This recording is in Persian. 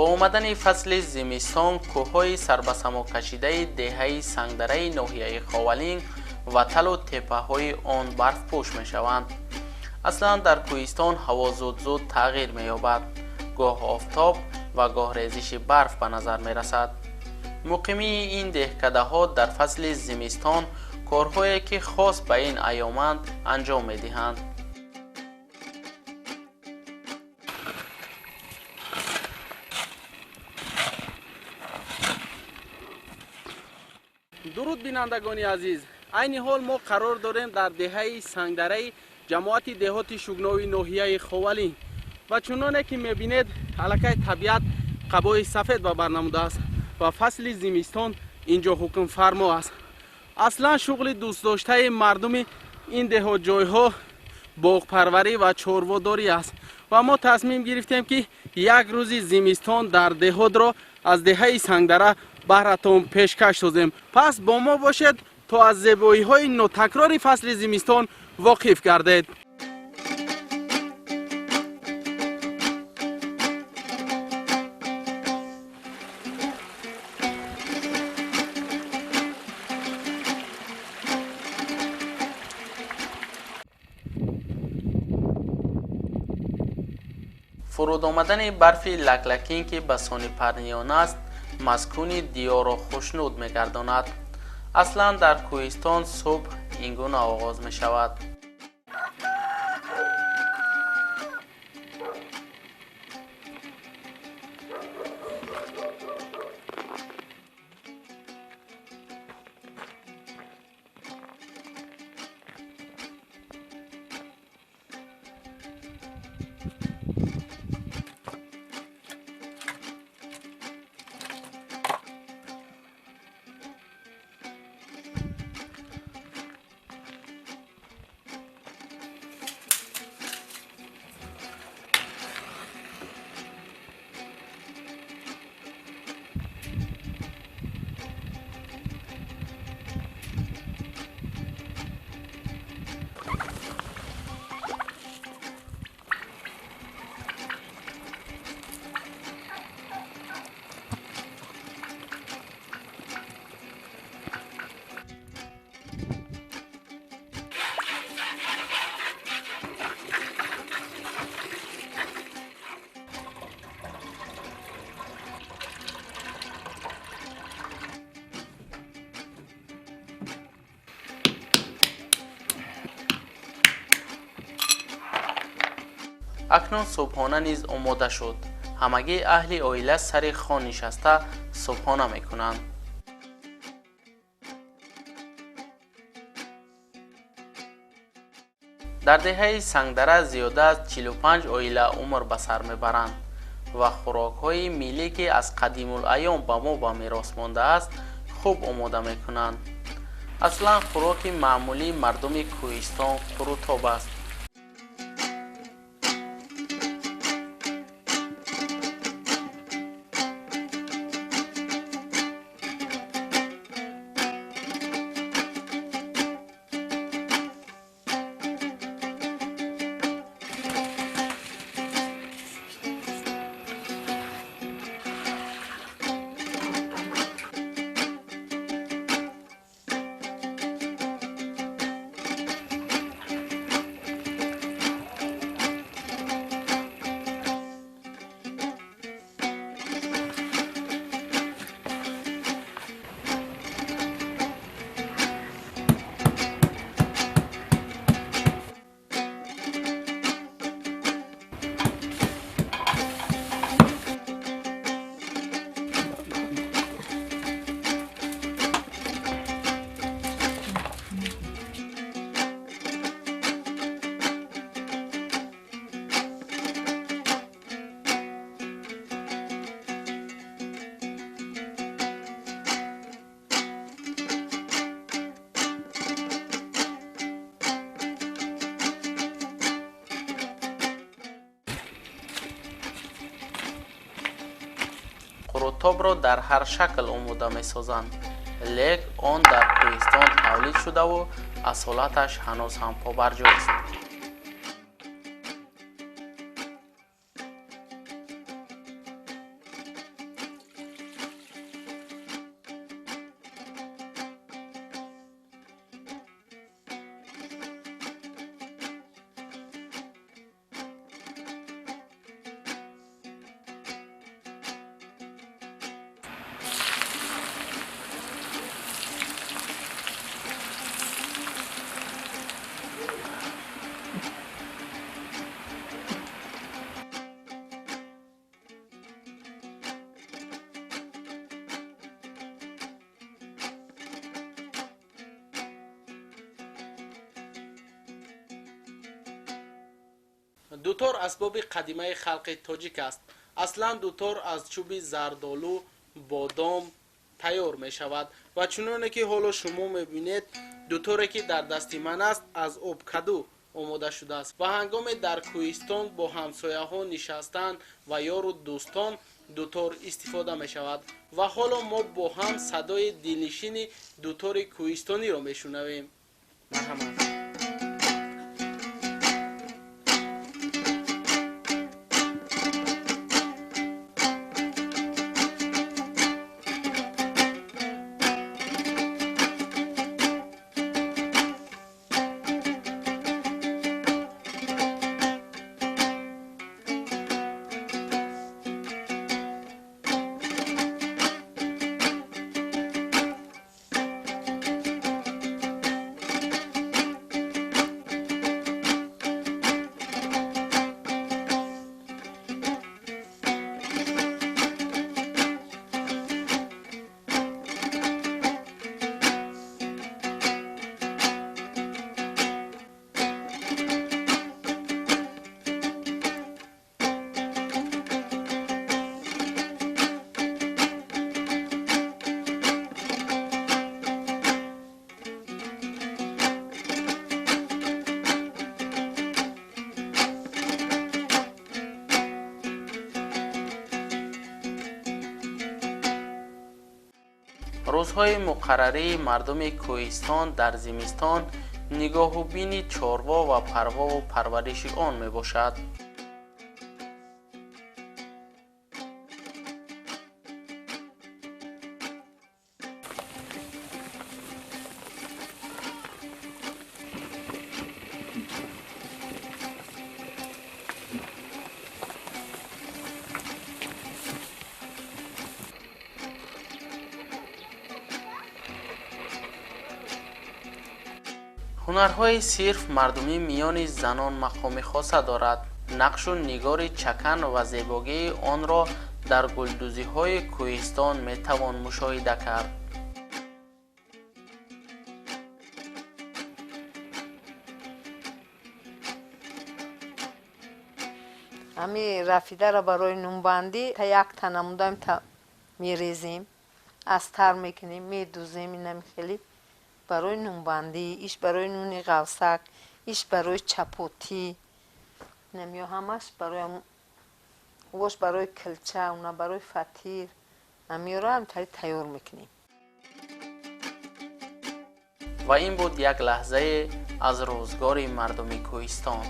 با اومدن فصل زمستان کوههای سربسمو کشیده دهه سنگدره ناحیه خاولین و تل و تپه های آن برف پوش می شوند. اصلا در کوهستان هوا زود تغییر می یابد، گاه آفتاب و گاه ریزش برف به نظر می رسد. مقیمی این دهکده ها در فصل زمستان کارهایی که خاص به این ایامند انجام می دهند. درود بینندگان عزیز، عین حال ما قرار داریم در دهه سنگدره جماعت دهات شگناوی ناحیه خاولین و چنانه که میبینید الکه طبیعت قبای سفید و برنموده است و فصل زمستان اینجا حکم فرما است. اصلا شغل دوست داشته مردم این دهات جایها باغ پروری و چارواداری است و ما تصمیم گرفتیم که یک روز زمستان در دهات را از دهه سنگدره براتون پیشکش سازیم. پس با ما باشید تا از زیبایی های نوتکرار فصل زمستان واقف گردید. فرود آمدن برف لکلکین که به سان پرنیان است مسکون دیار را خوشنود می‌گرداند. اصلا در کوهستان صبح اینگونه آغاز می شود. اکنون صبحانه نیز آماده شد. همگی اهل عائله سر خوان نشسته صبحانه میکنند. در دهه سنگدره زیاده از 45 عائله عمر به سر میبرند و خوراک های ملی که از قدیم الایام به ما به میراث مانده است خوب آماده میکنند. اصلا خوراک معمولی مردم کوهستان قروتاب است. قروتاب را در هر شکل آماده می سازند، لیک آن در کوهستان تولید شده و اصالتش هنوز هم پابرجا است. دوتور اسباب قدیمه خلق تاجیک است. اصلا دوتور از چوب زردالو، بادام تیار می شود و چنانه که حالا شما میبینید دوتوری که در دست من است از آبکدو آماده شده است و هنگام در کوهستان با همسایه ها نشستن و یار و دوستان دوتور استفاده می شود و حالا ما با هم صدای دلنشین دوتور کوهستانی را می شنویم. مرحبا. روزهای مقرره مردم کوهستان در زمستان نگاه و بین چاروا و پروا و پرورش آن می باشد. هنرهای صرف مردمی میان زنان مقام خاصه دارد. نقش و نگار چکن و زیبایی آن را در گلدوزی های کوهستان می توان مشاهده کرد. امی رفیده را برای نونبندی تا یک تنه مدام تا میریزیم، از تر میکنیم، میدوزیم. اینم خیلی برای نونبندی، ایش برای نون قوسک، ایش برای چپوتی، نمیو همش برای وش برای کلچه، اونا برای فطیر، نمیو را هم تیار میکنیم. و این بود یک لحظه از روزگار مردم کوهستان.